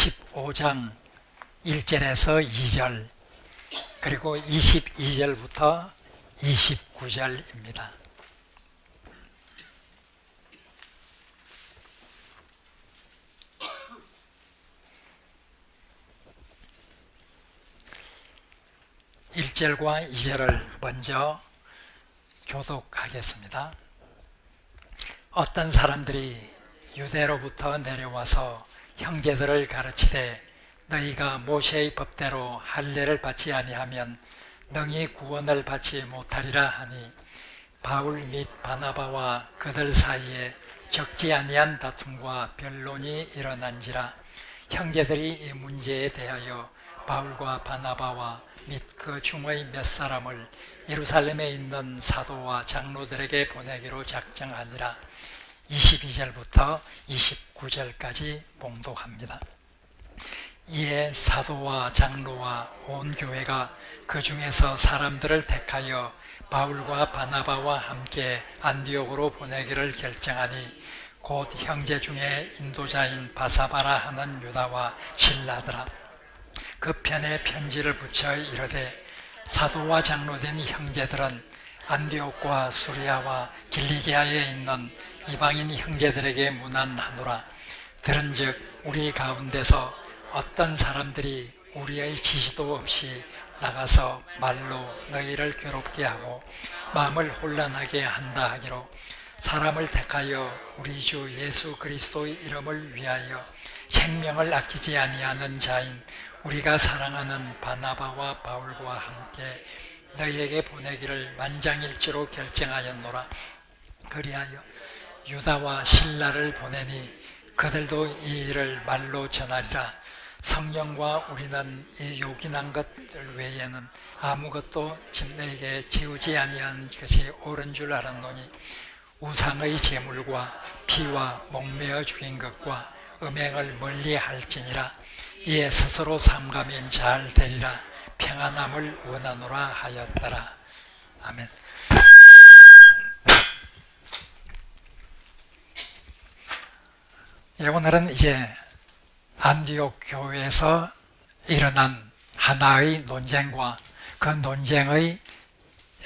15장 1절에서 2절 그리고 22절부터 29절입니다. (1절과) (2절을) 먼저 교독하겠습니다. 어떤 사람들이 유대로부터 내려와서 형제들을 가르치되 너희가 모세의 법대로 할례를 받지 아니하면 능히 구원을 받지 못하리라 하니 바울 및 바나바와 그들 사이에 적지 아니한 다툼과 변론이 일어난지라. 형제들이 이 문제에 대하여 바울과 바나바와 및 그 중의 몇 사람을 예루살렘에 있는 사도와 장로들에게 보내기로 작정하니라. 22절부터 29절까지 봉독합니다. 이에 사도와 장로와 온 교회가 그 중에서 사람들을 택하여 바울과 바나바와 함께 안디옥으로 보내기를 결정하니 곧 형제 중에 인도자인 바사바라 하는 유다와 실라더라. 그 편에 편지를 붙여 이르되 사도와 장로된 형제들은 안디옥과 수리아와 길리기아에 있는 이방인 형제들에게 문안하노라. 들은즉 우리 가운데서 어떤 사람들이 우리의 지시도 없이 나가서 말로 너희를 괴롭게 하고 마음을 혼란하게 한다 하기로 사람을 택하여 우리 주 예수 그리스도의 이름을 위하여 생명을 아끼지 아니하는 자인 우리가 사랑하는 바나바와 바울과 함께 너희에게 보내기를 만장일치로 결정하였노라. 그리하여 유다와 실라를 보내니 그들도 이 일을 말로 전하리라. 성령과 우리는 이 요긴한 것들 외에는 아무것도 너희에게 지우지 아니한 것이 옳은 줄 알았노니 우상의 제물과 피와 목매어 죽인 것과 음행을 멀리 할지니라. 이에 스스로 삼가면 잘 되리라. 평안함을 원하노라 하였더라. 아멘. 오늘은 이제 안디옥 교회에서 일어난 하나의 논쟁과 그 논쟁의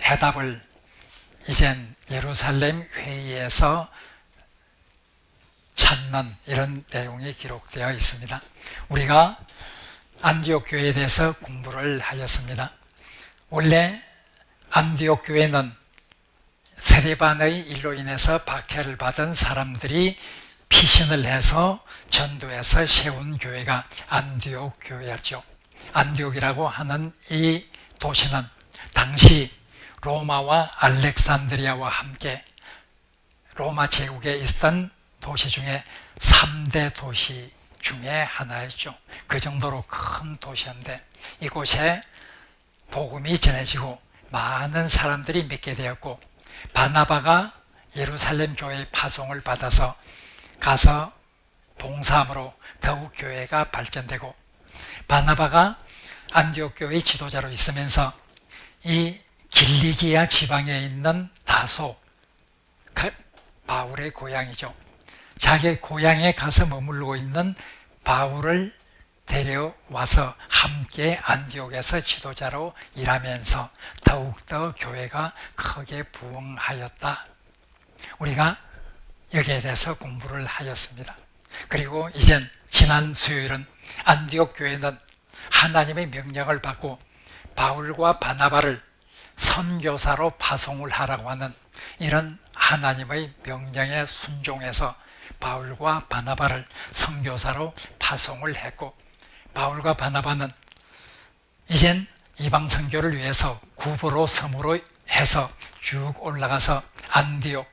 해답을 이젠 예루살렘 회의에서 찾는 이런 내용이 기록되어 있습니다. 우리가 안디옥 교회에 대해서 공부를 하였습니다. 원래 안디옥 교회는 세례반의 일로 인해서 박해를 받은 사람들이 피신을 해서 전도해서 세운 교회가 안디옥 교회였죠. 안디옥이라고 하는 이 도시는 당시 로마와 알렉산드리아와 함께 로마 제국에 있던 도시 중에 3대 도시 중에 하나였죠. 그 정도로 큰 도시인데 이곳에 복음이 전해지고 많은 사람들이 믿게 되었고 바나바가 예루살렘 교회의 파송을 받아서 가서 봉사함으로 더욱 교회가 발전되고 바나바가 안디옥 교회의 지도자로 있으면서 이 길리기아 지방에 있는 다소, 바울의 고향이죠. 자기 고향에 가서 머물고 있는 바울을 데려와서 함께 안디옥에서 지도자로 일하면서 더욱더 교회가 크게 부흥하였다. 우리가 여기에 대해서 공부를 하였습니다. 그리고 이젠 지난 수요일은 안디옥 교회는 하나님의 명령을 받고 바울과 바나바를 선교사로 파송을 하라고 하는 이런 하나님의 명령에 순종해서 바울과 바나바를 선교사로 파송을 했고 바울과 바나바는 이젠 이방 선교를 위해서 구보로 섬으로 해서 쭉 올라가서 안디옥,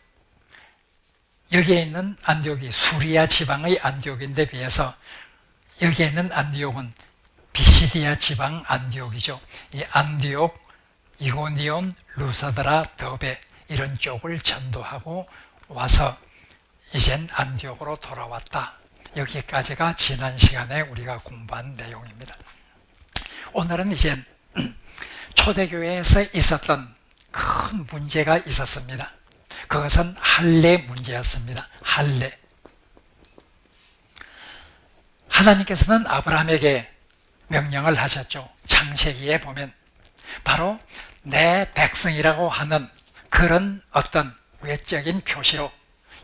여기에 있는 안디옥이 수리아 지방의 안디옥인데 비해서 여기에 있는 안디옥은 비시디아 지방 안디옥이죠. 이 안디옥, 이고니온, 루사드라, 더베 이런 쪽을 전도하고 와서 이젠 안디옥으로 돌아왔다. 여기까지가 지난 시간에 우리가 공부한 내용입니다. 오늘은 이제 초대교회에서 있었던 큰 문제가 있었습니다. 그것은 할례 문제였습니다. 할례. 하나님께서는 아브라함에게 명령을 하셨죠. 창세기에 보면 바로 내 백성이라고 하는 그런 어떤 외적인 표시로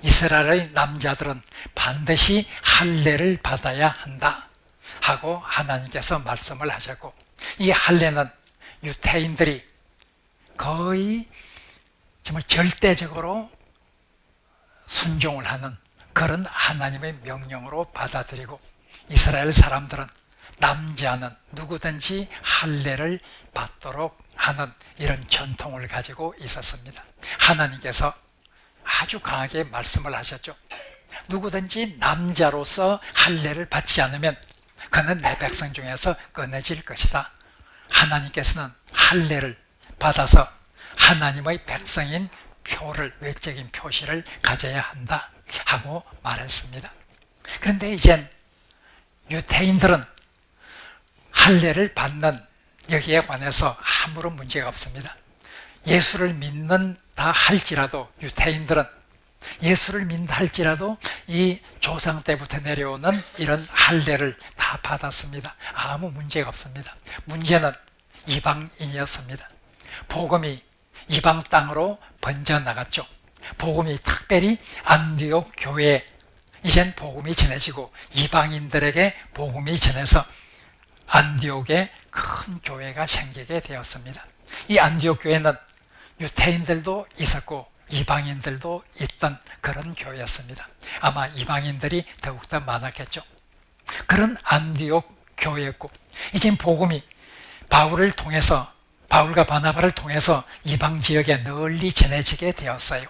이스라엘의 남자들은 반드시 할례를 받아야 한다 하고 하나님께서 말씀을 하셨고, 이 할례는 유태인들이 거의 정말 절대적으로 순종을 하는 그런 하나님의 명령으로 받아들이고, 이스라엘 사람들은 남자는 누구든지 할례를 받도록 하는 이런 전통을 가지고 있었습니다. 하나님께서 아주 강하게 말씀을 하셨죠. 누구든지 남자로서 할례를 받지 않으면 그는 내 백성 중에서 끊어질 것이다. 하나님께서는 할례를 받아서 하나님의 백성인 표를, 외적인 표시를 가져야 한다 하고 말했습니다. 그런데 이젠 유태인들은 할례를 받는 여기에 관해서 아무런 문제가 없습니다. 예수를 믿는다 할지라도, 유태인들은 예수를 믿는다 할지라도 이 조상 때부터 내려오는 이런 할례를 다 받았습니다. 아무 문제가 없습니다. 문제는 이방인이었습니다. 복음이 이방 땅으로 번져나갔죠. 복음이 특별히 안디옥 교회에 이젠 복음이 전해지고 이방인들에게 복음이 전해서 안디옥에 큰 교회가 생기게 되었습니다. 이 안디옥 교회는 유태인들도 있었고 이방인들도 있던 그런 교회였습니다. 아마 이방인들이 더욱더 많았겠죠. 그런 안디옥 교회였고, 이젠 복음이 바울을 통해서, 바울과 바나바를 통해서 이방 지역에 널리 전해지게 되었어요.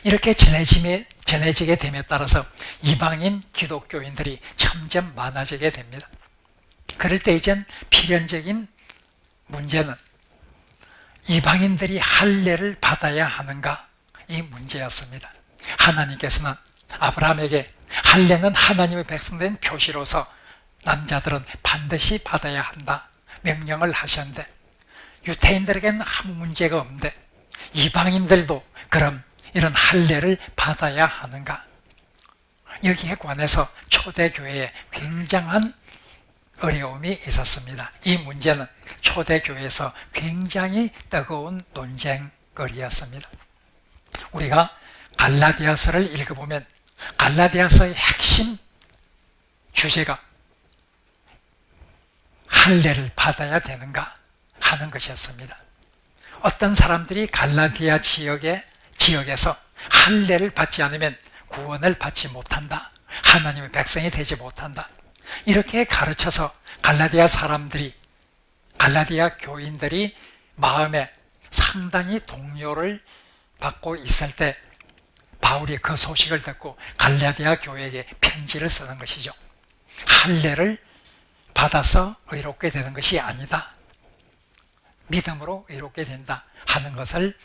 이렇게 전해지게 됨에 따라서 이방인 기독교인들이 점점 많아지게 됩니다. 그럴 때 이젠 필연적인 문제는 이방인들이 할례를 받아야 하는가, 이 문제였습니다. 하나님께서는 아브라함에게 할례는 하나님의 백성된 표시로서 남자들은 반드시 받아야 한다 명령을 하셨는데, 유태인들에게는 아무 문제가 없는데 이방인들도 그럼 이런 할례를 받아야 하는가? 여기에 관해서 초대교회에 굉장한 어려움이 있었습니다. 이 문제는 초대교회에서 굉장히 뜨거운 논쟁거리였습니다. 우리가 갈라디아서를 읽어보면 갈라디아서의 핵심 주제가 할례를 받아야 되는가 하는 것이었습니다. 어떤 사람들이 갈라디아 지역에서 할례를 받지 않으면 구원을 받지 못한다, 하나님의 백성이 되지 못한다, 이렇게 가르쳐서 갈라디아 사람들이, 갈라디아 교인들이 마음에 상당히 동요를 받고 있을 때 바울이 그 소식을 듣고 갈라디아 교회에게 편지를 쓰는 것이죠. 할례를 받아서 의롭게 되는 것이 아니다, 믿음으로 의롭게 된다 하는 것을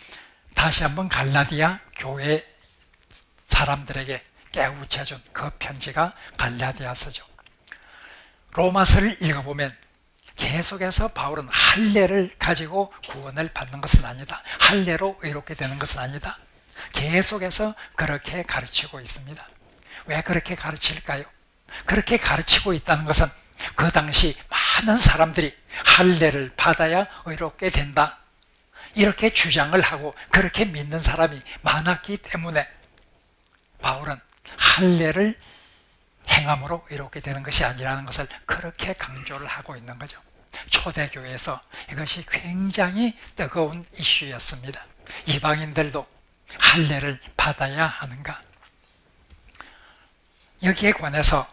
다시 한번 갈라디아 교회 사람들에게 깨우쳐준 그 편지가 갈라디아서죠. 로마서를 읽어보면 계속해서 바울은 할례를 가지고 구원을 받는 것은 아니다, 할례로 의롭게 되는 것은 아니다, 계속해서 그렇게 가르치고 있습니다. 왜 그렇게 가르칠까요? 그렇게 가르치고 있다는 것은 그 당시 많은 사람들이 할례를 받아야 의롭게 된다 이렇게 주장을 하고 그렇게 믿는 사람이 많았기 때문에 바울은 할례를 행함으로 의롭게 되는 것이 아니라는 것을 그렇게 강조를 하고 있는 거죠. 초대교회에서 이것이 굉장히 뜨거운 이슈였습니다. 이방인들도 할례를 받아야 하는가? 여기에 관해서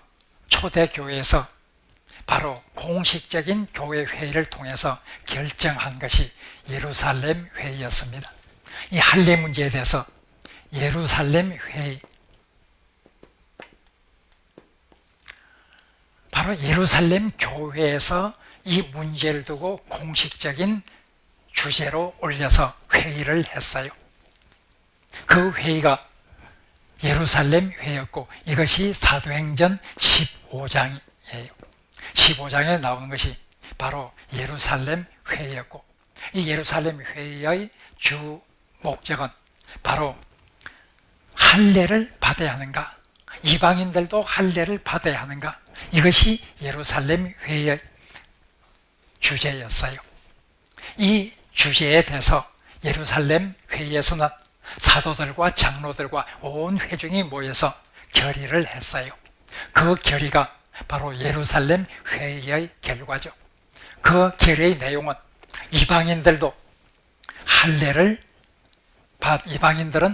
초대교회에서 바로 공식적인 교회 회의를 통해서 결정한 것이 예루살렘 회의였습니다. 이 할례 문제에 대해서 예루살렘 회의, 바로 예루살렘 교회에서 이 문제를 두고 공식적인 주제로 올려서 회의를 했어요. 그 회의가 예루살렘 회의였고 이것이 사도행전 15장이에요. 15장에 나오는 것이 바로 예루살렘 회의였고, 이 예루살렘 회의의 주 목적은 바로 할례를 받아야 하는가, 이방인들도 할례를 받아야 하는가, 이것이 예루살렘 회의의 주제였어요. 이 주제에 대해서 예루살렘 회의에서는 사도들과 장로들과 온 회중이 모여서 결의를 했어요. 그 결의가 바로 예루살렘 회의의 결과죠. 그 결의의 내용은 이방인들은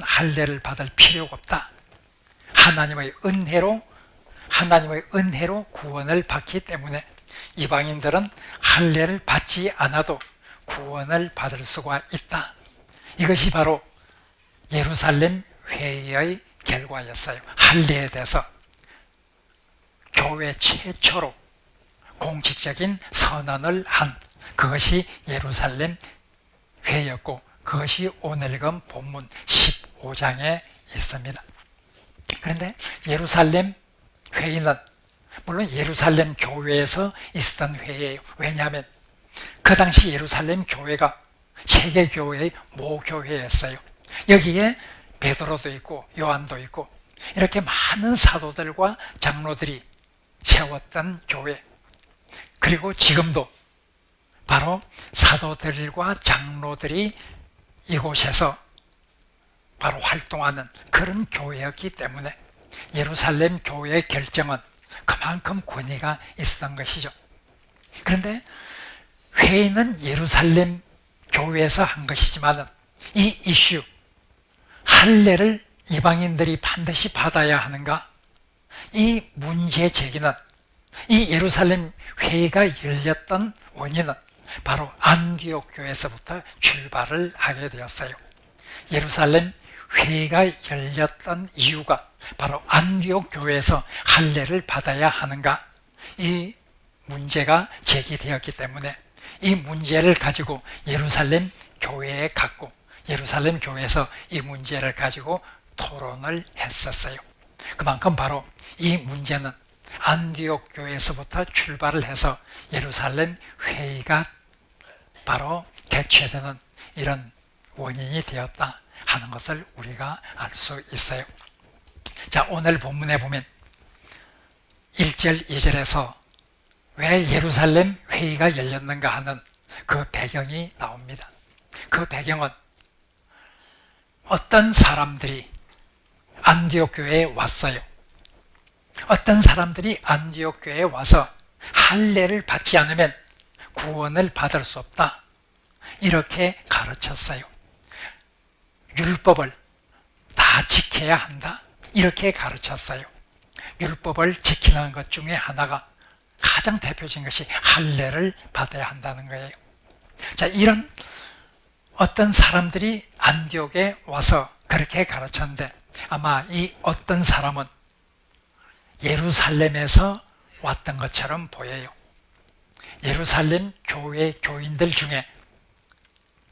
할례를 받을 필요가 없다. 하나님의 은혜로 구원을 받기 때문에 이방인들은 할례를 받지 않아도 구원을 받을 수가 있다. 이것이 바로 예루살렘 회의의 결과였어요. 할례에 대해서 교회 최초로 공식적인 선언을 한 그것이 예루살렘 회의였고, 그것이 오늘 읽은 본문 15장에 있습니다. 그런데 예루살렘 회의는 물론 예루살렘 교회에서 있었던 회의예요. 왜냐하면 그 당시 예루살렘 교회가 세계교회의 모교회였어요. 여기에 베드로도 있고 요한도 있고 이렇게 많은 사도들과 장로들이 세웠던 교회, 그리고 지금도 바로 사도들과 장로들이 이곳에서 바로 활동하는 그런 교회였기 때문에 예루살렘 교회의 결정은 그만큼 권위가 있었던 것이죠. 그런데 회의는 예루살렘 교회에서 한 것이지만 이 이슈, 할례를 이방인들이 반드시 받아야 하는가, 이 문제 제기는, 이 예루살렘 회의가 열렸던 원인은 바로 안디옥 교회에서부터 출발을 하게 되었어요. 예루살렘 회의가 열렸던 이유가 바로 안디옥 교회에서 할례를 받아야 하는가, 이 문제가 제기되었기 때문에 이 문제를 가지고 예루살렘 교회에 갔고, 예루살렘 교회에서 이 문제를 가지고 토론을 했었어요. 그만큼 바로 이 문제는 안디옥 교회에서부터 출발을 해서 예루살렘 회의가 바로 개최되는 이런 원인이 되었다 하는 것을 우리가 알 수 있어요. 자, 오늘 본문에 보면 1절 2절에서 왜 예루살렘 회의가 열렸는가 하는 그 배경이 나옵니다. 그 배경은 어떤 사람들이 안디옥 교회에 왔어요. 어떤 사람들이 안디옥 교회에 와서 할례를 받지 않으면 구원을 받을 수 없다, 이렇게 가르쳤어요. 율법을 다 지켜야 한다, 이렇게 가르쳤어요. 율법을 지키는 것 중에 하나가, 가장 대표적인 것이 할례를 받아야 한다는 거예요. 자, 이런 어떤 사람들이 안디옥에 와서 그렇게 가르쳤는데, 아마 이 어떤 사람은 예루살렘에서 왔던 것처럼 보여요. 예루살렘 교회 교인들 중에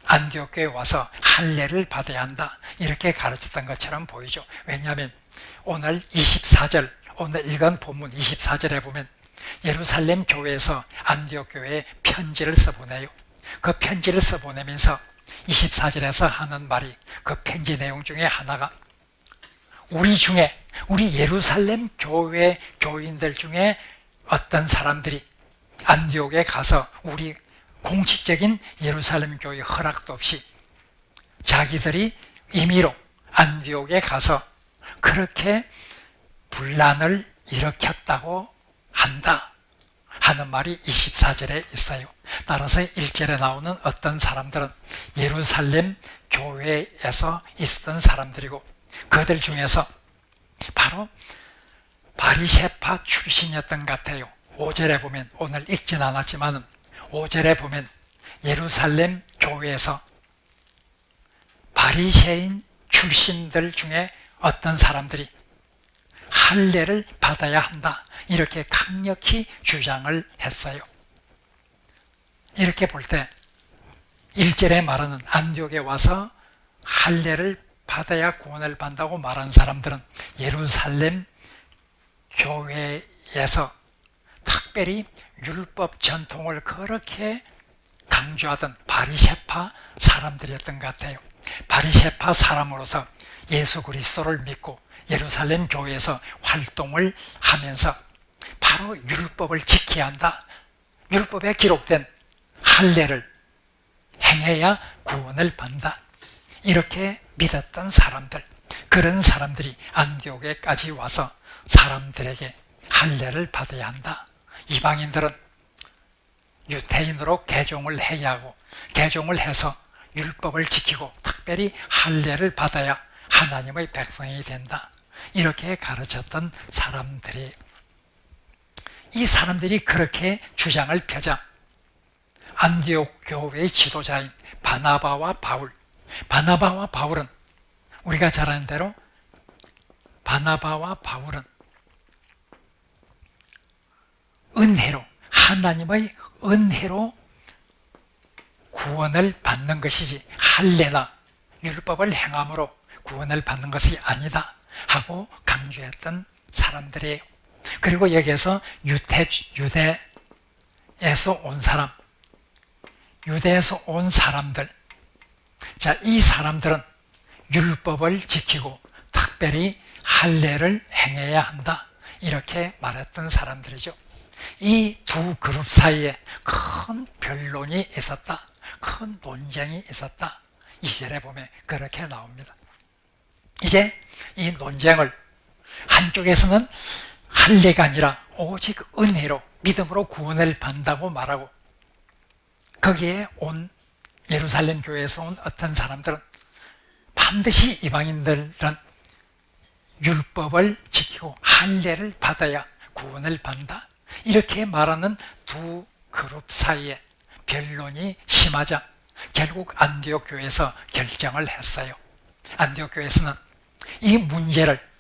안디옥에 와서 할례를 받아야 한다, 이렇게 가르쳤던 것처럼 보이죠. 왜냐하면 오늘 24절, 오늘 읽은 본문 24절에 보면 예루살렘 교회에서 안디옥 교회에 편지를 써보내요. 그 편지를 써보내면서 24절에서 하는 말이, 그 편지 내용 중에 하나가 우리 예루살렘 교회 교인들 중에 어떤 사람들이 안디옥에 가서 우리 공식적인 예루살렘 교회 허락도 없이 자기들이 임의로 안디옥에 가서 그렇게 분란을 일으켰다고 한다 하는 말이 24절에 있어요. 따라서 1절에 나오는 어떤 사람들은 예루살렘 교회에서 있었던 사람들이고, 그들 중에서 바로 바리새파 출신이었던 것 같아요. 5절에 보면, 오늘 읽진 않았지만 5절에 보면 예루살렘 교회에서 바리새인 출신들 중에 어떤 사람들이 할례를 받아야 한다, 이렇게 강력히 주장을 했어요. 이렇게 볼 때 1절에 말하는 안디옥에 와서 할례를 받아야 구원을 받는다고 말한 사람들은 예루살렘 교회에서 특별히 율법 전통을 그렇게 강조하던 바리새파 사람들이었던 것 같아요. 바리새파 사람으로서 예수 그리스도를 믿고 예루살렘 교회에서 활동을 하면서 바로 율법을 지켜야 한다. 율법에 기록된 할례를 행해야 구원을 받는다. 이렇게 믿었던 사람들, 그런 사람들이 안디옥에까지 와서 사람들에게 할례를 받아야 한다. 이방인들은 유대인으로 개종을 해야 하고, 개종을 해서 율법을 지키고 특별히 할례를 받아야 하나님의 백성이 된다. 이렇게 가르쳤던 사람들이, 이 사람들이 그렇게 주장을 펴자 안디옥 교회의 지도자인 바나바와 바울은 우리가 잘 아는 대로 바나바와 바울은 은혜로, 하나님의 은혜로 구원을 받는 것이지 할례나 율법을 행함으로 구원을 받는 것이 아니다 하고 강조했던 사람들이에요. 그리고 여기에서 유대에서 온 사람들, 자, 이 사람들은 율법을 지키고 특별히 할례를 행해야 한다, 이렇게 말했던 사람들이죠. 이 두 그룹 사이에 큰 변론이 있었다, 큰 논쟁이 있었다. 2절에 보면 그렇게 나옵니다. 이제 이 논쟁을 한쪽에서는 할례가 아니라 오직 은혜로, 믿음으로 구원을 받는다고 말하고, 거기에 온 예루살렘 교회에서 온 어떤 사람들은 반드시 이방인들은 율법을 지키고 할례를 받아야 구원을 받는다, 이렇게 말하는 두 그룹 사이에 변론이 심하자 결국 안디옥 교회에서 결정을 했어요. 안디옥 교회에서는 이 문제를,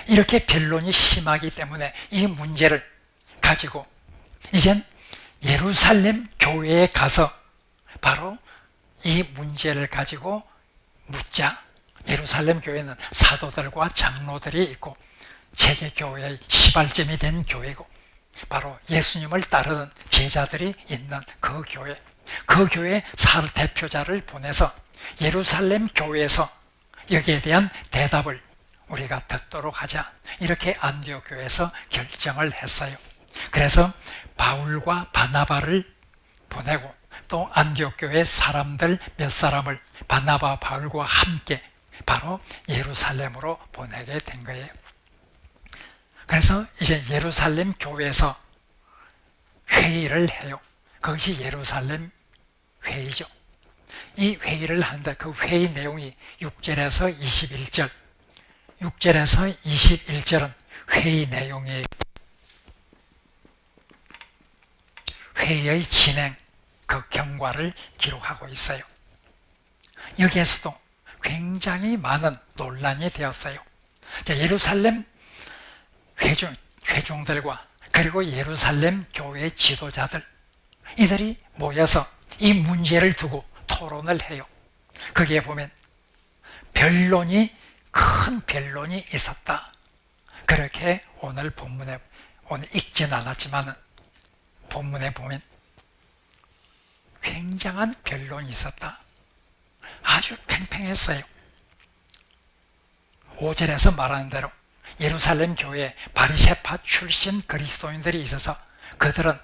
이렇게 변론이 심하기 때문에 이 문제를 가지고 이젠 예루살렘 교회에 가서 바로 이 문제를 가지고 묻자. 예루살렘 교회는 사도들과 장로들이 있고 세계 교회의 시발점이 된 교회고, 바로 예수님을 따르는 제자들이 있는 그 교회, 그 교회 대표자를 보내서 예루살렘 교회에서 여기에 대한 대답을 우리가 듣도록 하자, 이렇게 안디옥 교회에서 결정을 했어요. 그래서 바울과 바나바를 보내고 또 안디옥 교회 사람들 몇 사람을 바나바 바울과 함께 바로 예루살렘으로 보내게 된 거예요. 그래서 이제 예루살렘 교회에서 회의를 해요. 그것이 예루살렘 회의죠. 이 회의를 하는데 그 회의 내용이 6절에서 21절, 6절에서 21절은 회의 내용이에요. 회의의 진행, 그 경과를 기록하고 있어요. 여기에서도 굉장히 많은 논란이 되었어요. 예루살렘 회중들과 그리고 예루살렘 교회 지도자들, 이들이 모여서 이 문제를 두고 토론을 해요. 거기에 보면 큰 변론이 있었다, 그렇게 오늘 본문에, 오늘 읽진 않았지만 본문에 보면 굉장한 변론이 있었다. 아주 팽팽했어요. 5절에서 말하는 대로 예루살렘 교회에 바리새파 출신 그리스도인들이 있어서 그들은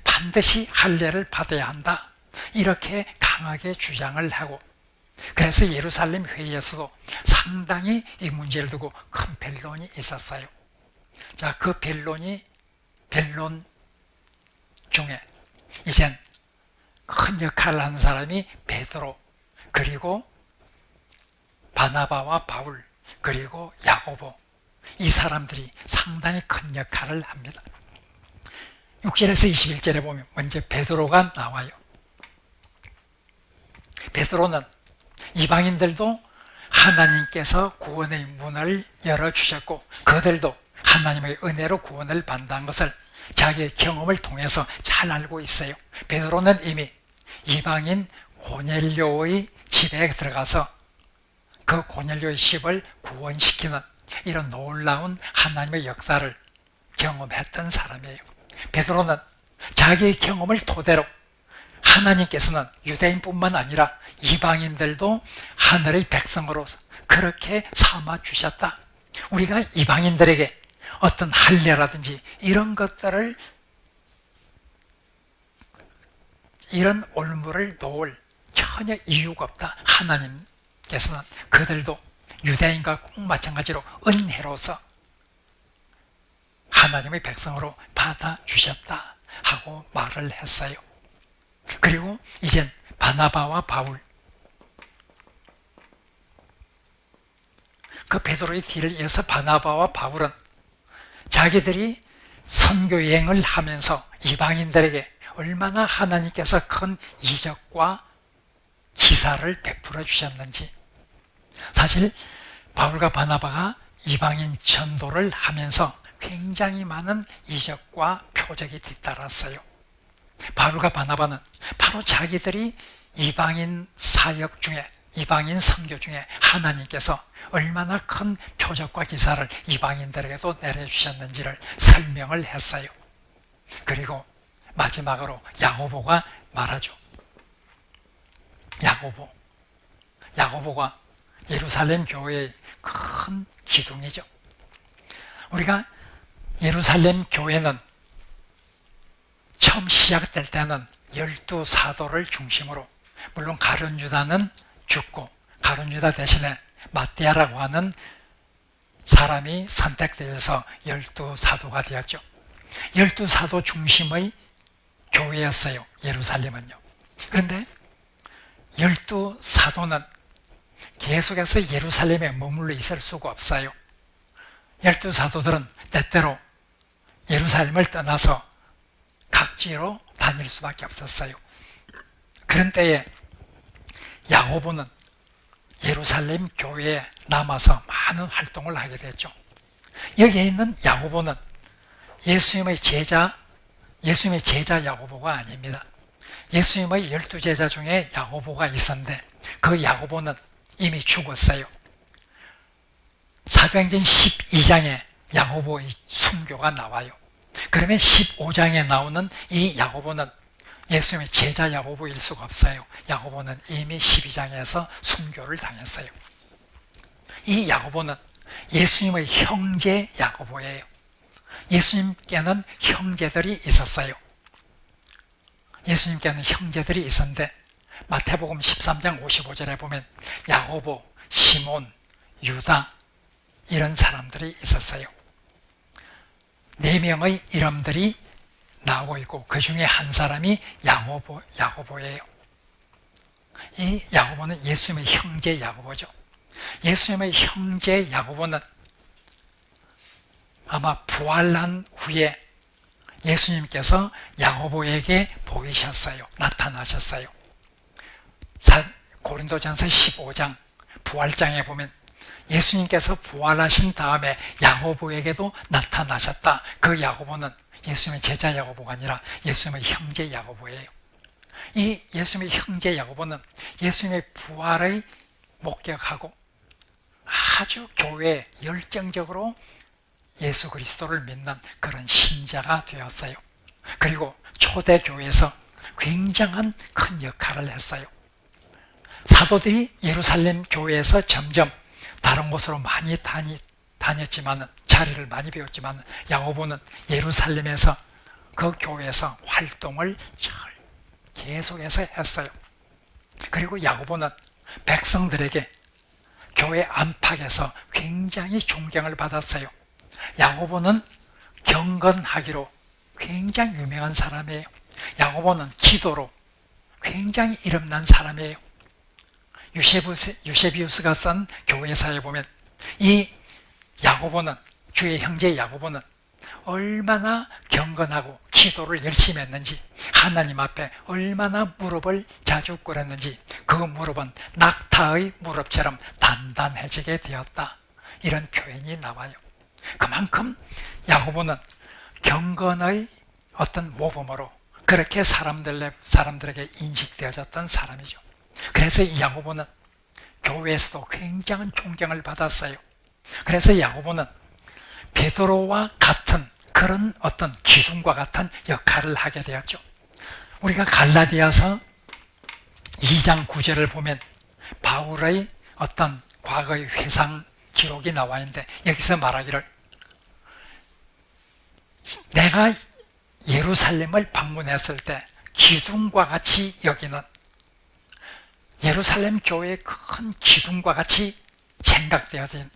반드시 할례를 받아야 한다, 이렇게 강하게 주장을 하고, 그래서 예루살렘 회의에서도 상당히 이 문제를 두고 큰 변론이 있었어요. 자, 그 변론 중에 이젠 큰 역할을 하는 사람이 베드로, 그리고 바나바와 바울, 그리고 야고보, 이 사람들이 상당히 큰 역할을 합니다. 6절에서 21절에 보면 먼저 베드로가 나와요. 베드로는 이방인들도 하나님께서 구원의 문을 열어주셨고 그들도 하나님의 은혜로 구원을 받는다는 것을 자기의 경험을 통해서 잘 알고 있어요. 베드로는 이미 이방인 고넬료의 집에 들어가서 그 고넬료의 집을 구원시키는 이런 놀라운 하나님의 역사를 경험했던 사람이에요. 베드로는 자기의 경험을 토대로 하나님께서는 유대인뿐만 아니라 이방인들도 하늘의 백성으로 그렇게 삼아 주셨다, 우리가 이방인들에게 어떤 할례라든지 이런 것들을, 이런 올무를 놓을 전혀 이유가 없다. 하나님께서는 그들도 유대인과 꼭 마찬가지로 은혜로서 하나님의 백성으로 받아주셨다 하고 말을 했어요. 그리고 이젠 바나바와 바울, 그 베드로의 뒤를 이어서 바나바와 바울은 자기들이 선교 여행을 하면서 이방인들에게 얼마나 하나님께서 큰 이적과 기사를 베풀어 주셨는지, 사실 바울과 바나바가 이방인 전도를 하면서 굉장히 많은 이적과 표적이 뒤따랐어요. 바울과 바나바는 바로 자기들이 이방인 사역 중에, 이방인 선교 중에 하나님께서 얼마나 큰 표적과 기사를 이방인들에게도 내려주셨는지를 설명을 했어요. 그리고 마지막으로 야고보가 말하죠. 야고보가 예루살렘 교회의 큰 기둥이죠. 우리가 예루살렘 교회는 처음 시작될 때는 12사도를 중심으로, 물론 가룟 유다는 죽고 가룟 유다 대신에 마띠아라고 하는 사람이 선택되어서 12사도가 되었죠. 12사도 중심의 교회였어요, 예루살렘은요. 그런데 12사도는 계속해서 예루살렘에 머물러 있을 수가 없어요. 12사도들은 때때로 예루살렘을 떠나서 각지로 다닐 수밖에 없었어요. 그런 때에 야고보는 예루살렘 교회에 남아서 많은 활동을 하게 됐죠. 여기에 있는 야고보는 예수님의 제자 야고보가 아닙니다. 예수님의 12제자 중에 야고보가 있었는데 그 야고보는 이미 죽었어요. 사도행전 12장에 야고보의 순교가 나와요. 그러면 15장에 나오는 이 야고보는 예수님의 제자 야고보일 수가 없어요. 야고보는 이미 12장에서 순교를 당했어요. 이 야고보는 예수님의 형제 야고보예요. 예수님께는 형제들이 있었어요. 예수님께는 형제들이 있었는데 마태복음 13장 55절에 보면 야고보, 시몬, 유다 이런 사람들이 있었어요. 4명의 이름들이 나오고 있고 그 중에 한 사람이 야고보예요. 이 야고보는 예수님의 형제 야고보죠. 예수님의 형제 야고보는 아마 부활한 후에 예수님께서 야고보에게 보이셨어요. 나타나셨어요. 고린도전서 15장 부활장에 보면 예수님께서 부활하신 다음에 야고보에게도 나타나셨다. 그 야고보는 예수님의 제자 야고보가 아니라 예수님의 형제 야고보예요. 이 예수님의 형제 야고보는 예수님의 부활의 목격하고 아주 교회에 열정적으로 예수 그리스도를 믿는 그런 신자가 되었어요. 그리고 초대교회에서 굉장한 큰 역할을 했어요. 사도들이 예루살렘 교회에서 점점 다른 곳으로 많이 다녔지만, 자리를 많이 배웠지만 야고보는 예루살렘에서 그 교회에서 활동을 계속해서 했어요. 그리고 야고보는 백성들에게 교회 안팎에서 굉장히 존경을 받았어요. 야고보는 경건하기로 굉장히 유명한 사람이에요. 야고보는 기도로 굉장히 이름난 사람이에요. 유세비우스가 쓴 교회사에 보면 이 야고보는, 주의 형제 야고보는 얼마나 경건하고 기도를 열심히 했는지, 하나님 앞에 얼마나 무릎을 자주 꿇었는지 그 무릎은 낙타의 무릎처럼 단단해지게 되었다. 이런 표현이 나와요. 그만큼 야고보는 경건의 어떤 모범으로 그렇게 사람들에게 인식되어졌던 사람이죠. 그래서 이 야고보는 교회에서도 굉장한 존경을 받았어요. 그래서 야고보는 베드로와 같은 그런 어떤 기둥과 같은 역할을 하게 되었죠. 우리가 갈라디아서 2장 9절을 보면 바울의 어떤 과거의 회상 기록이 나와 있는데 여기서 말하기를 내가 예루살렘을 방문했을 때 기둥과 같이 여기는, 예루살렘 교회의 큰 기둥과 같이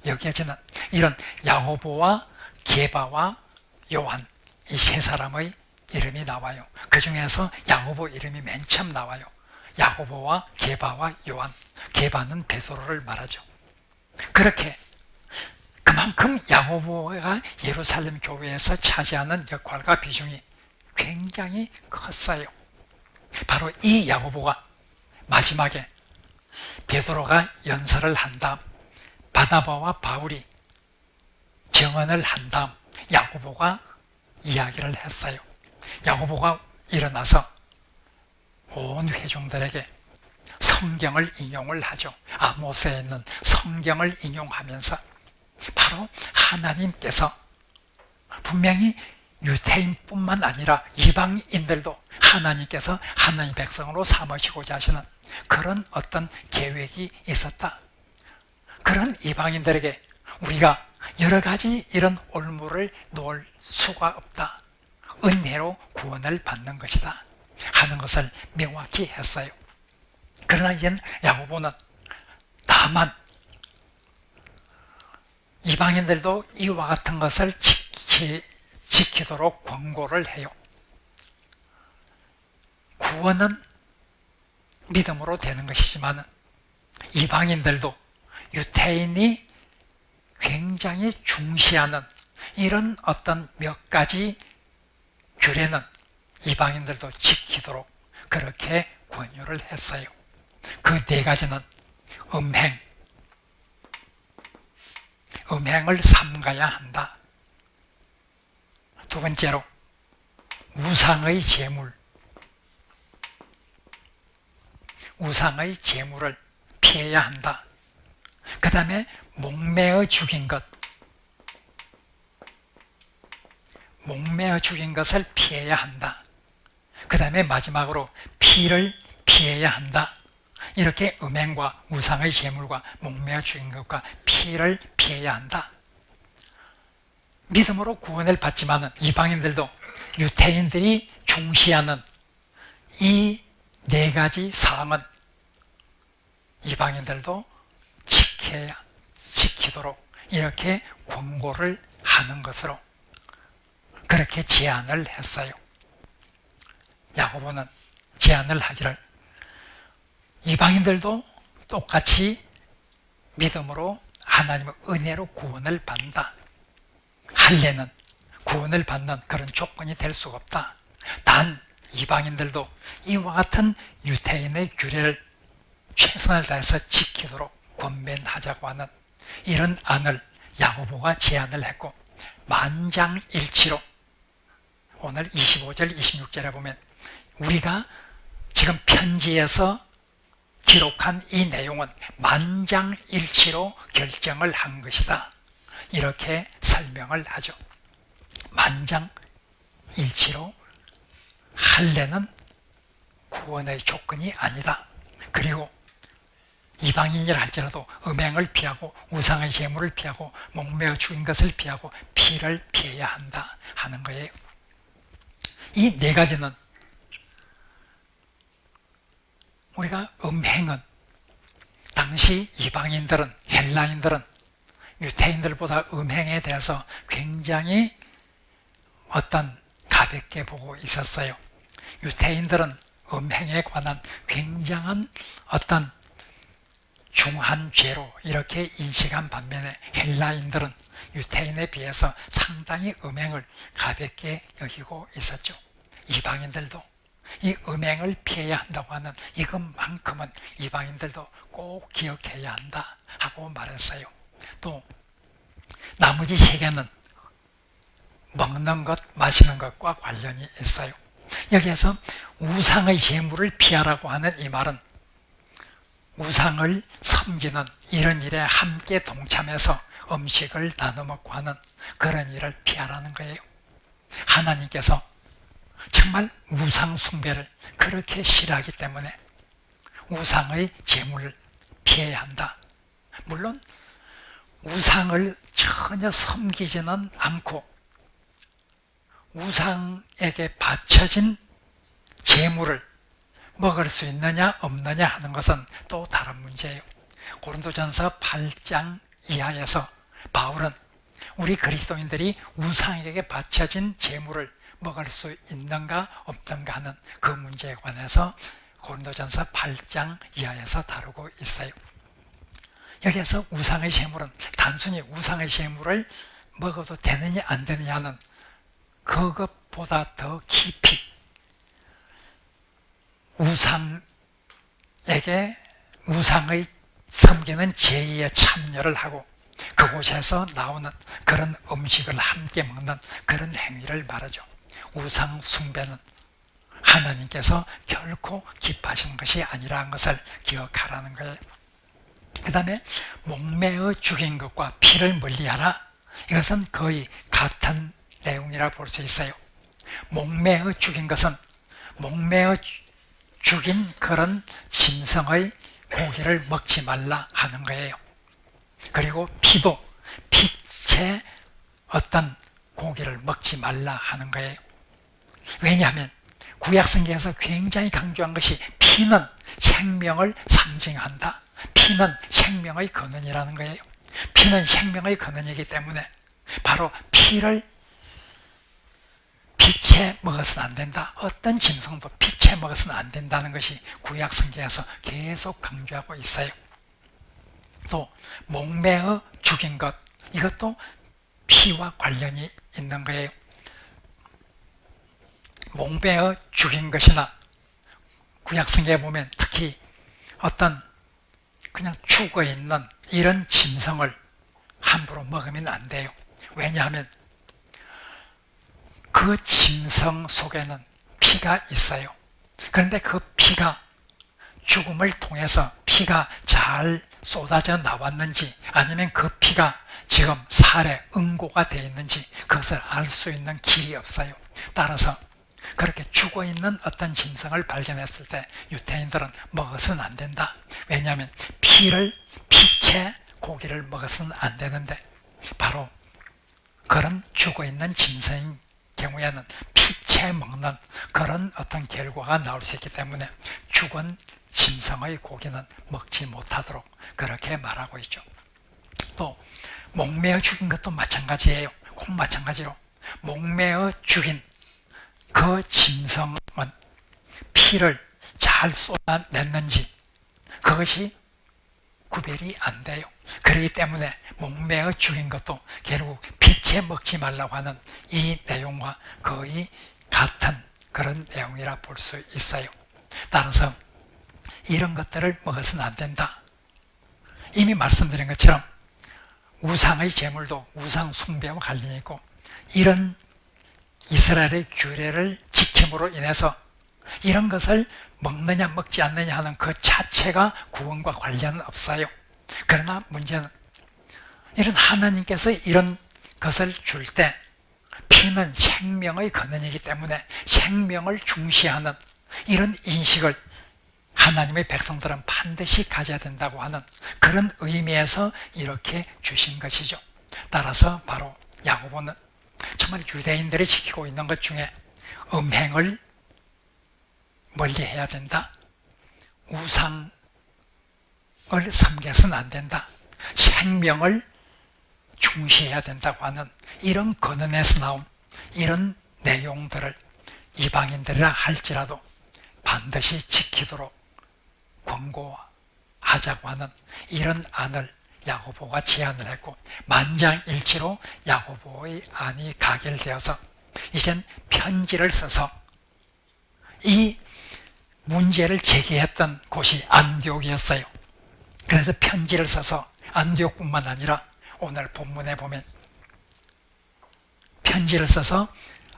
여겨지는 이런 야고보와 게바와 요한, 이 세 사람의 이름이 나와요. 그 중에서 야고보 이름이 맨 처음 나와요. 야고보와 게바와 요한, 게바는 베드로를 말하죠. 그렇게 그만큼 야고보가 예루살렘 교회에서 차지하는 역할과 비중이 굉장히 컸어요. 바로 이 야고보가 마지막에 베드로가 연설을 한 다음 바나바와 바울이 증언을 한 다음 야고보가 이야기를 했어요. 야고보가 일어나서 온 회중들에게 성경을 인용을 하죠. 아모스에 있는 성경을 인용하면서 바로 하나님께서 분명히 유대인뿐만 아니라 이방인들도 하나님께서 하나님의 백성으로 삼으시고자 하시는 그런 어떤 계획이 있었다. 그런 이방인들에게 우리가 여러 가지 이런 올무를 놓을 수가 없다. 은혜로 구원을 받는 것이다 하는 것을 명확히 했어요. 그러나 이제 야고보는 다만 이방인들도 이와 같은 것을 지키도록 권고를 해요. 구원은 믿음으로 되는 것이지만 이방인들도 유대인이 굉장히 중시하는 이런 어떤 몇 가지 규례는 이방인들도 지키도록 그렇게 권유를 했어요. 그 네 가지는 음행을 삼가야 한다. 두 번째로 우상의 제물을 피해야 한다. 그 다음에 목매어 죽인 것을 피해야 한다. 그 다음에 마지막으로 피를 피해야 한다. 이렇게 음행과 우상의 제물과 목매어 죽인 것과 피를 피해야 한다. 믿음으로 구원을 받지만 이방인들도 유대인들이 중시하는 이 네 가지 사항은 이방인들도 지키도록 이렇게 권고를 하는 것으로 그렇게 제안을 했어요. 야고보는 제안을 하기를 이방인들도 똑같이 믿음으로 하나님의 은혜로 구원을 받는다. 할례는 구원을 받는 그런 조건이 될 수가 없다. 단 이방인들도 이와 같은 유대인의 규례를 최선을 다해서 지키도록 권면하자고 하는 이런 안을 야고보가 제안을 했고 만장일치로 오늘 25절 26절에 보면 우리가 지금 편지에서 기록한 이 내용은 만장일치로 결정을 한 것이다. 이렇게 설명을 하죠. 만장일치로 할례는 구원의 조건이 아니다. 그리고 이방인이라 할지라도 음행을 피하고 우상의 제물을 피하고 목매어 죽인 것을 피하고 피를 피해야 한다 하는 거예요. 이 네 가지는 우리가 음행은 당시 이방인들은 헬라인들은 유대인들보다 음행에 대해서 굉장히 어떤 가볍게 보고 있었어요. 유대인들은 음행에 관한 굉장한 어떤 중한 죄로 이렇게 인식한 반면에 헬라인들은 유대인에 비해서 상당히 음행을 가볍게 여기고 있었죠. 이방인들도 이 음행을 피해야 한다고 하는 이것만큼은 이방인들도 꼭 기억해야 한다 하고 말했어요. 또 나머지 세 개는 먹는 것, 마시는 것과 관련이 있어요. 여기에서 우상의 제물을 피하라고 하는 이 말은 우상을 섬기는 이런 일에 함께 동참해서 음식을 나눠 먹고 하는 그런 일을 피하라는 거예요. 하나님께서 정말 우상 숭배를 그렇게 싫어하기 때문에 우상의 제물을 피해야 한다. 물론 우상을 전혀 섬기지는 않고 우상에게 바쳐진 제물을 먹을 수 있느냐 없느냐 하는 것은 또 다른 문제예요. 고린도전서 8장 이하에서 바울은 우리 그리스도인들이 우상에게 바쳐진 제물을 먹을 수 있는가 없는가 하는 그 문제에 관해서 고린도전서 8장 이하에서 다루고 있어요. 여기에서 우상의 제물은 단순히 우상의 제물을 먹어도 되느냐 안 되느냐는 그것보다 더 깊이 우상의 섬기는 제의에 참여를 하고 그곳에서 나오는 그런 음식을 함께 먹는 그런 행위를 말하죠. 우상 숭배는 하나님께서 결코 기뻐하시는 것이 아니라는 것을 기억하라는 거예요. 그 다음에 목매어 죽인 것과 피를 멀리하라. 이것은 거의 같은 내용이라 볼 수 있어요. 목매어 죽인 것은 목매어 죽인 그런 짐승의 고기를 먹지 말라 하는 거예요. 그리고 피도 피체 어떤 고기를 먹지 말라 하는 거예요. 왜냐하면 구약성경에서 굉장히 강조한 것이 피는 생명을 상징한다. 피는 생명의 근원이라는 거예요. 피는 생명의 근원이기 때문에 바로 피를 피채 먹어서는 안 된다. 어떤 짐승도 피채 먹어서는 안 된다는 것이 구약성경에서 계속 강조하고 있어요. 또 목매어 죽인 것, 이것도 피와 관련이 있는 거예요. 목매어 죽인 것이나 구약성경에 보면 특히 어떤 그냥 죽어있는 이런 짐승을 함부로 먹으면 안 돼요. 왜냐하면 그 짐승 속에는 피가 있어요. 그런데 그 피가 죽음을 통해서 피가 잘 쏟아져 나왔는지 아니면 그 피가 지금 살에 응고가 되어 있는지 그것을 알 수 있는 길이 없어요. 따라서 그렇게 죽어있는 어떤 짐승을 발견했을 때 유태인들은 먹어서는 안 된다. 왜냐하면 피채 고기를 먹어서는 안 되는데 바로 그런 죽어있는 짐승인 경우에는 피채 먹는 그런 어떤 결과가 나올 수 있기 때문에 죽은 짐승의 고기는 먹지 못하도록 그렇게 말하고 있죠. 또 목매어 죽인 것도 마찬가지예요. 꼭 마찬가지로 목매어 죽인 그 짐승은 피를 잘 쏟아냈는지 그것이 구별이 안 돼요. 그렇기 때문에 목매어 죽인 것도 결국 피채 먹지 말라고 하는 이 내용과 거의 같은 그런 내용이라 볼 수 있어요. 따라서 이런 것들을 먹어서는 안 된다. 이미 말씀드린 것처럼 우상의 제물도 우상 숭배와 관련이 있고 이런 이스라엘의 규례를 지킴으로 인해서 이런 것을 먹느냐 먹지 않느냐 하는 그 자체가 구원과 관련은 없어요. 그러나 문제는 이런 하나님께서 이런 것을 줄 때 피는 생명의 근원이기 때문에 생명을 중시하는 이런 인식을 하나님의 백성들은 반드시 가져야 된다고 하는 그런 의미에서 이렇게 주신 것이죠. 따라서 바로 야고보는 정말 유대인들이 지키고 있는 것 중에 음행을 멀리해야 된다. 우상을 섬겨서는 안 된다. 생명을 중시해야 된다고 하는 이런 근원에서 나온 이런 내용들을 이방인들이라 할지라도 반드시 지키도록 권고하자고 하는 이런 안을 야고보가 제안을 했고 만장일치로 야고보의 안이 가결되어서 이젠 편지를 써서 이 문제를 제기했던 곳이 안디옥이었어요. 그래서 편지를 써서 안디옥뿐만 아니라 오늘 본문에 보면 편지를 써서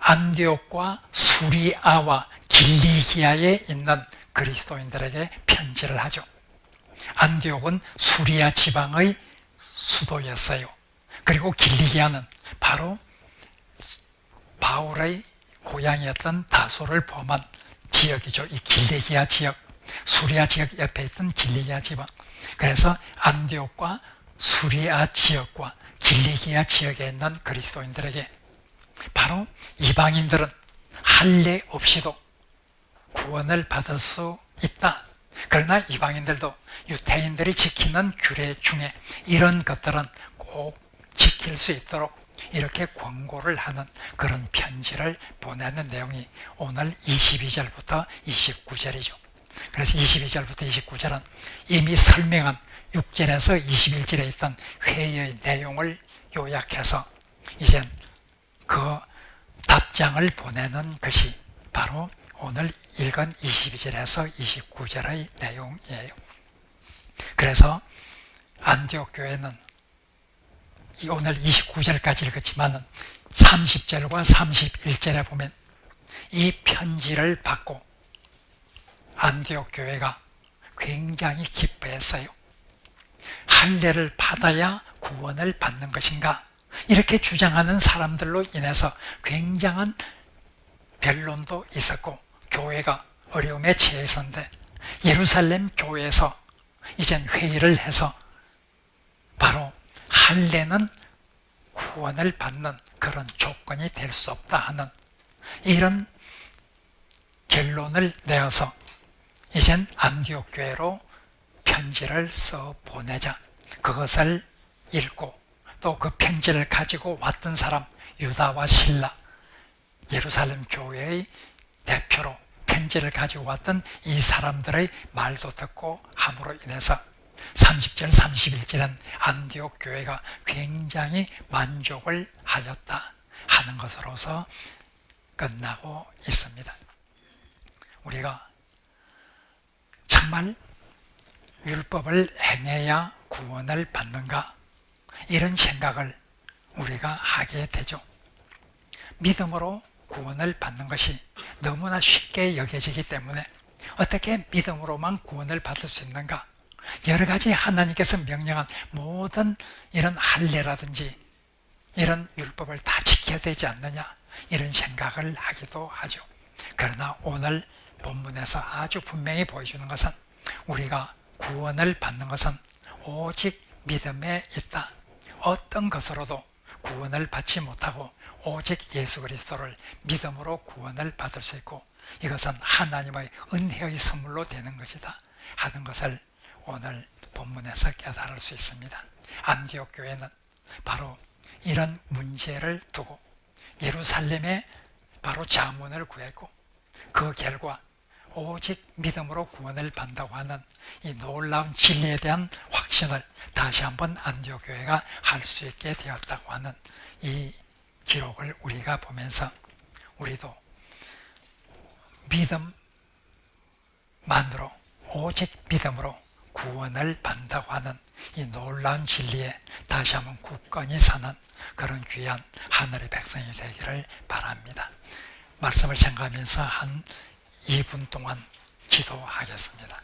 안디옥과 수리아와 길리기아에 있는 그리스도인들에게 편지를 하죠. 안디옥은 수리아 지방의 수도였어요. 그리고 길리기아는 바로 바울의 고향이었던 다소를 포함한 지역이죠. 이 길리기아 지역, 수리아 지역 옆에 있던 길리기아 지방. 그래서 안디옥과 수리아 지역과 길리기아 지역에 있는 그리스도인들에게 바로 이방인들은 할례 없이도 구원을 받을 수 있다. 그러나 이방인들도 유대인들이 지키는 규례 중에 이런 것들은 꼭 지킬 수 있도록 이렇게 권고를 하는 그런 편지를 보내는 내용이 오늘 22절부터 29절이죠. 그래서 22절부터 29절은 이미 설명한 6절에서 21절에 있던 회의의 내용을 요약해서 이젠 그 답장을 보내는 것이 바로 오늘 읽은 22절에서 29절의 내용이에요. 그래서 안디옥 교회는 오늘 29절까지 읽었지만 30절과 31절에 보면 이 편지를 받고 안디옥 교회가 굉장히 기뻐했어요. 할례를 받아야 구원을 받는 것인가? 이렇게 주장하는 사람들로 인해서 굉장한 변론도 있었고 교회가 어려움에 처했었는데 예루살렘 교회에서 이젠 회의를 해서 바로 할례는 구원을 받는 그런 조건이 될 수 없다 하는 이런 결론을 내어서 이젠 안디옥 교회로 편지를 써 보내자. 그것을 읽고 또 그 편지를 가지고 왔던 사람 유다와 실라, 예루살렘 교회의 대표로 편지를 가지고 왔던 이 사람들의 말도 듣고 함으로 인해서 30절 31절은 안디옥 교회가 굉장히 만족을 하였다 하는 것으로서 끝나고 있습니다. 우리가 정말 율법을 행해야 구원을 받는가? 이런 생각을 우리가 하게 되죠. 믿음으로 구원을 받는 것이 너무나 쉽게 여겨지기 때문에 어떻게 믿음으로만 구원을 받을 수 있는가? 여러 가지 하나님께서 명령한 모든 이런 할례라든지 이런 율법을 다 지켜야 되지 않느냐? 이런 생각을 하기도 하죠. 그러나 오늘 본문에서 아주 분명히 보여주는 것은 우리가 구원을 받는 것은 오직 믿음에 있다. 어떤 것으로도 구원을 받지 못하고 오직 예수 그리스도를 믿음으로 구원을 받을 수 있고 이것은 하나님의 은혜의 선물로 되는 것이다 하는 것을 오늘 본문에서 깨달을 수 있습니다. 안디옥 교회는 바로 이런 문제를 두고 예루살렘에 바로 자문을 구했고 그 결과 오직 믿음으로 구원을 받는다고 하는 이 놀라운 진리에 대한 확신을 다시 한번 안디옥 교회가 할 수 있게 되었다고 하는 이 기록을 우리가 보면서 우리도 믿음만으로 오직 믿음으로 구원을 받는다고 하는 이 놀라운 진리에 다시 한번 굳건히 서는 그런 귀한 하늘의 백성이 되기를 바랍니다. 말씀을 생각하면서 한 2분 동안 기도하겠습니다.